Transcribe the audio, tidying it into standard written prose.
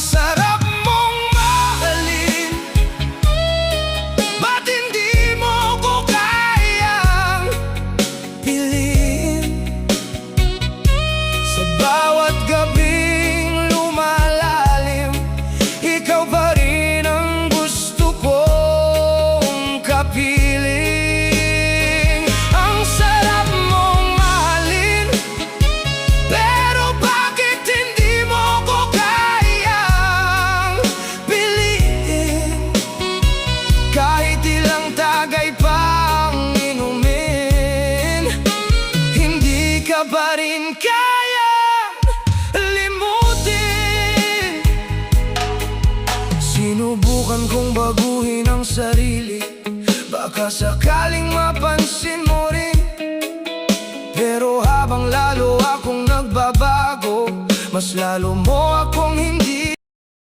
sarap mong mahalin, ba't hindi mo ko kayang piliin? Sa bawat gabing lumalalim, ikaw pa rin ang gusto kong kapiling. Ang sarap mong mahalin, pero bakit hindi mo ko kayang piliin? Kahit ilang tagay pang inumin, hindi ka pa rin kayang limutin. Sinubukan kong baguhin ang sarili, baka sakaling mapansin mo rin. Pero habang lalo akong nagbabago, mas lalo mo akong